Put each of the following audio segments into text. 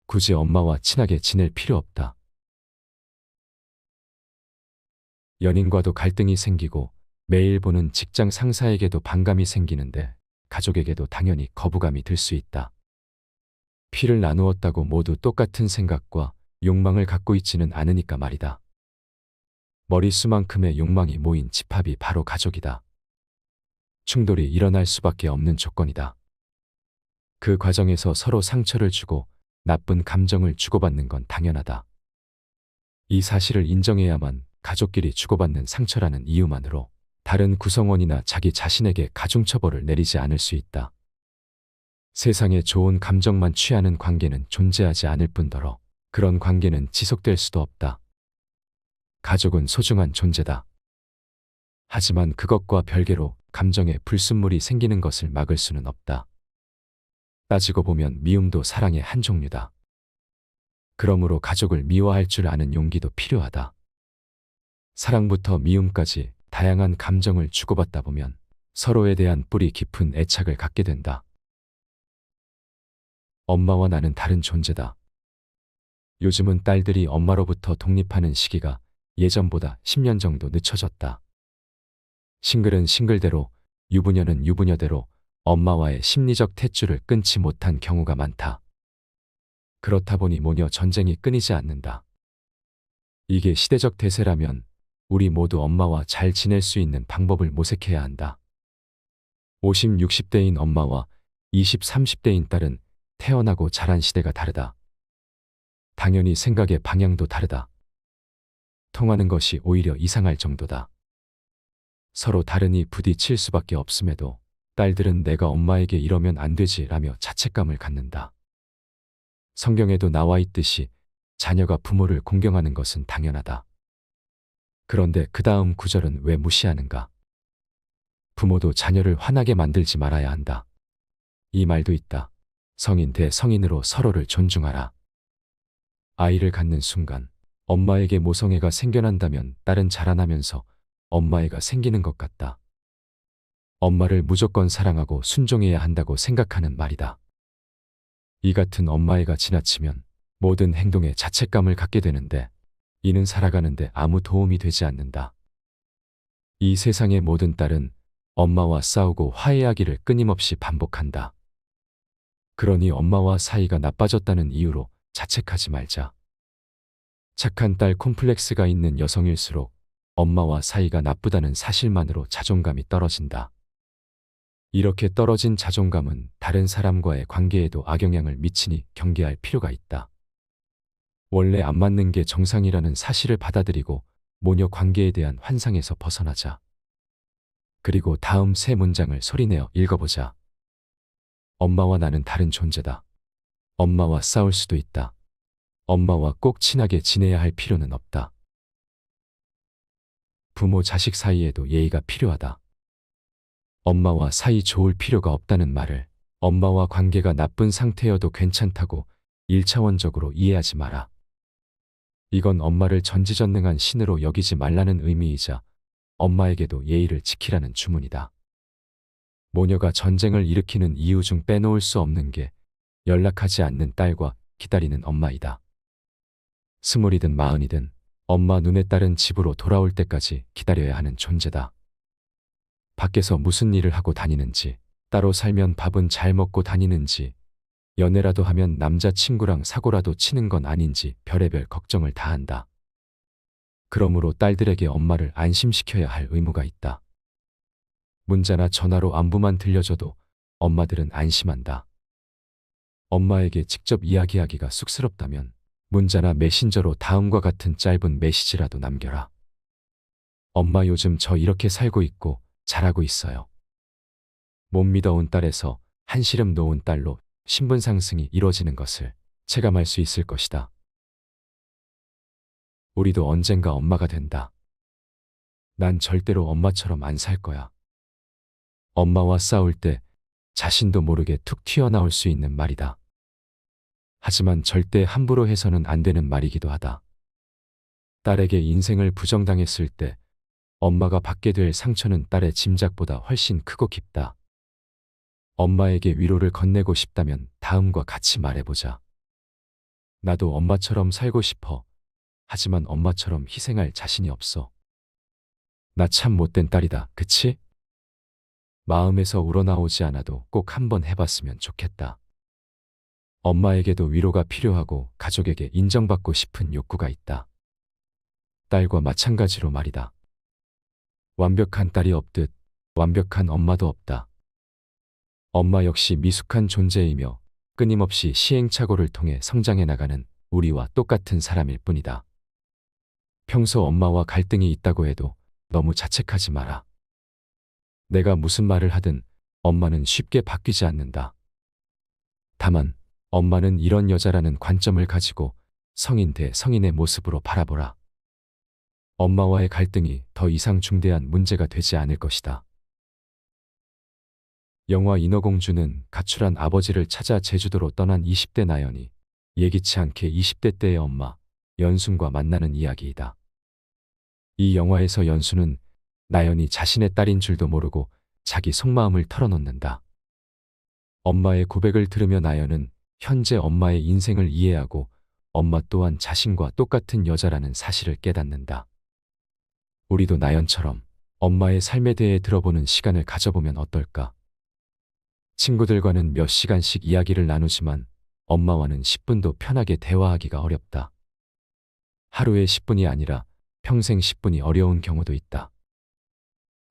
굳이 엄마와 친하게 지낼 필요 없다. 연인과도 갈등이 생기고 매일 보는 직장 상사에게도 반감이 생기는데 가족에게도 당연히 거부감이 들 수 있다. 피를 나누었다고 모두 똑같은 생각과 욕망을 갖고 있지는 않으니까 말이다. 머릿수만큼의 욕망이 모인 집합이 바로 가족이다. 충돌이 일어날 수밖에 없는 조건이다. 그 과정에서 서로 상처를 주고 나쁜 감정을 주고받는 건 당연하다. 이 사실을 인정해야만 가족끼리 주고받는 상처라는 이유만으로 다른 구성원이나 자기 자신에게 가중처벌을 내리지 않을 수 있다. 세상에 좋은 감정만 취하는 관계는 존재하지 않을 뿐더러 그런 관계는 지속될 수도 없다. 가족은 소중한 존재다. 하지만 그것과 별개로 감정에 불순물이 생기는 것을 막을 수는 없다. 따지고 보면 미움도 사랑의 한 종류다. 그러므로 가족을 미워할 줄 아는 용기도 필요하다. 사랑부터 미움까지 다양한 감정을 주고받다 보면 서로에 대한 뿌리 깊은 애착을 갖게 된다. 엄마와 나는 다른 존재다. 요즘은 딸들이 엄마로부터 독립하는 시기가 예전보다 10년 정도 늦춰졌다. 싱글은 싱글대로, 유부녀는 유부녀대로 엄마와의 심리적 탯줄을 끊지 못한 경우가 많다. 그렇다 보니 모녀 전쟁이 끊이지 않는다. 이게 시대적 대세라면 우리 모두 엄마와 잘 지낼 수 있는 방법을 모색해야 한다. 50, 60대인 엄마와 20, 30대인 딸은 태어나고 자란 시대가 다르다. 당연히 생각의 방향도 다르다. 통하는 것이 오히려 이상할 정도다. 서로 다르니 부딪힐 수밖에 없음에도 딸들은 내가 엄마에게 이러면 안 되지라며 자책감을 갖는다. 성경에도 나와 있듯이 자녀가 부모를 공경하는 것은 당연하다. 그런데 그 다음 구절은 왜 무시하는가? 부모도 자녀를 화나게 만들지 말아야 한다. 이 말도 있다. 성인 대 성인으로 서로를 존중하라. 아이를 갖는 순간 엄마에게 모성애가 생겨난다면 딸은 자라나면서 엄마애가 생기는 것 같다. 엄마를 무조건 사랑하고 순종해야 한다고 생각하는 말이다. 이 같은 엄마애가 지나치면 모든 행동에 자책감을 갖게 되는데 이는 살아가는데 아무 도움이 되지 않는다. 이 세상의 모든 딸은 엄마와 싸우고 화해하기를 끊임없이 반복한다. 그러니 엄마와 사이가 나빠졌다는 이유로 자책하지 말자. 착한 딸 콤플렉스가 있는 여성일수록 엄마와 사이가 나쁘다는 사실만으로 자존감이 떨어진다. 이렇게 떨어진 자존감은 다른 사람과의 관계에도 악영향을 미치니 경계할 필요가 있다. 원래 안 맞는 게 정상이라는 사실을 받아들이고 모녀 관계에 대한 환상에서 벗어나자. 그리고 다음 세 문장을 소리내어 읽어보자. 엄마와 나는 다른 존재다. 엄마와 싸울 수도 있다. 엄마와 꼭 친하게 지내야 할 필요는 없다. 부모 자식 사이에도 예의가 필요하다. 엄마와 사이 좋을 필요가 없다는 말을 엄마와 관계가 나쁜 상태여도 괜찮다고 1차원적으로 이해하지 마라. 이건 엄마를 전지전능한 신으로 여기지 말라는 의미이자 엄마에게도 예의를 지키라는 주문이다. 모녀가 전쟁을 일으키는 이유 중 빼놓을 수 없는 게 연락하지 않는 딸과 기다리는 엄마이다. 20이든 40이든 엄마 눈에 따른 집으로 돌아올 때까지 기다려야 하는 존재다. 밖에서 무슨 일을 하고 다니는지, 따로 살면 밥은 잘 먹고 다니는지, 연애라도 하면 남자친구랑 사고라도 치는 건 아닌지 별의별 걱정을 다 한다. 그러므로 딸들에게 엄마를 안심시켜야 할 의무가 있다. 문자나 전화로 안부만 들려줘도 엄마들은 안심한다. 엄마에게 직접 이야기하기가 쑥스럽다면 문자나 메신저로 다음과 같은 짧은 메시지라도 남겨라. 엄마 요즘 저 이렇게 살고 있고 잘하고 있어요. 못 믿어온 딸에서 한시름 놓은 딸로 신분 상승이 이루어지는 것을 체감할 수 있을 것이다. 우리도 언젠가 엄마가 된다. 난 절대로 엄마처럼 안 살 거야. 엄마와 싸울 때 자신도 모르게 툭 튀어나올 수 있는 말이다. 하지만 절대 함부로 해서는 안 되는 말이기도 하다. 딸에게 인생을 부정당했을 때 엄마가 받게 될 상처는 딸의 짐작보다 훨씬 크고 깊다. 엄마에게 위로를 건네고 싶다면 다음과 같이 말해보자. 나도 엄마처럼 살고 싶어. 하지만 엄마처럼 희생할 자신이 없어. 나 참 못된 딸이다. 그치? 마음에서 우러나오지 않아도 꼭 한번 해봤으면 좋겠다. 엄마에게도 위로가 필요하고 가족에게 인정받고 싶은 욕구가 있다. 딸과 마찬가지로 말이다. 완벽한 딸이 없듯 완벽한 엄마도 없다. 엄마 역시 미숙한 존재이며 끊임없이 시행착오를 통해 성장해 나가는 우리와 똑같은 사람일 뿐이다. 평소 엄마와 갈등이 있다고 해도 너무 자책하지 마라. 내가 무슨 말을 하든 엄마는 쉽게 바뀌지 않는다. 다만 엄마는 이런 여자라는 관점을 가지고 성인 대 성인의 모습으로 바라보라. 엄마와의 갈등이 더 이상 중대한 문제가 되지 않을 것이다. 영화 인어공주는 가출한 아버지를 찾아 제주도로 떠난 20대 나연이 예기치 않게 20대 때의 엄마 연순과 만나는 이야기이다. 이 영화에서 연순은 나연이 자신의 딸인 줄도 모르고 자기 속마음을 털어놓는다. 엄마의 고백을 들으며 나연은 현재 엄마의 인생을 이해하고 엄마 또한 자신과 똑같은 여자라는 사실을 깨닫는다. 우리도 나연처럼 엄마의 삶에 대해 들어보는 시간을 가져보면 어떨까? 친구들과는 몇 시간씩 이야기를 나누지만 엄마와는 10분도 편하게 대화하기가 어렵다. 하루에 10분이 아니라 평생 10분이 어려운 경우도 있다.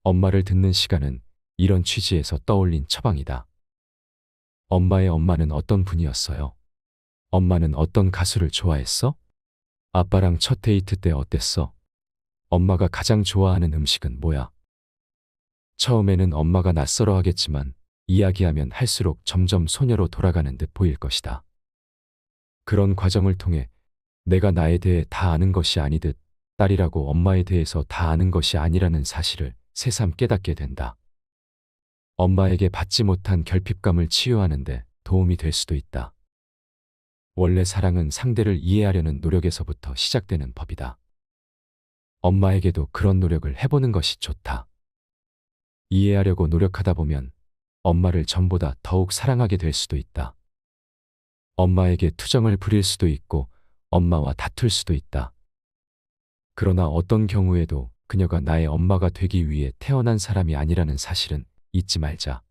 엄마를 듣는 시간은 이런 취지에서 떠올린 처방이다. 엄마의 엄마는 어떤 분이었어요? 엄마는 어떤 가수를 좋아했어? 아빠랑 첫 데이트 때 어땠어? 엄마가 가장 좋아하는 음식은 뭐야? 처음에는 엄마가 낯설어 하겠지만 이야기하면 할수록 점점 소녀로 돌아가는 듯 보일 것이다. 그런 과정을 통해 내가 나에 대해 다 아는 것이 아니듯 딸이라고 엄마에 대해서 다 아는 것이 아니라는 사실을 새삼 깨닫게 된다. 엄마에게 받지 못한 결핍감을 치유하는 데 도움이 될 수도 있다. 원래 사랑은 상대를 이해하려는 노력에서부터 시작되는 법이다. 엄마에게도 그런 노력을 해보는 것이 좋다. 이해하려고 노력하다 보면 엄마를 전보다 더욱 사랑하게 될 수도 있다. 엄마에게 투정을 부릴 수도 있고 엄마와 다툴 수도 있다. 그러나 어떤 경우에도 그녀가 나의 엄마가 되기 위해 태어난 사람이 아니라는 사실은 잊지 말자.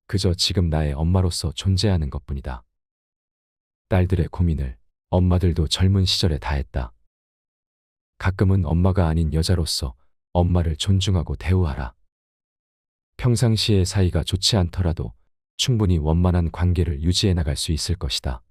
그저 지금 나의 엄마로서 존재하는 것뿐이다. 딸들의 고민을 엄마들도 젊은 시절에 다 했다. 가끔은 엄마가 아닌 여자로서 엄마를 존중하고 대우하라. 평상시의 사이가 좋지 않더라도 충분히 원만한 관계를 유지해 나갈 수 있을 것이다.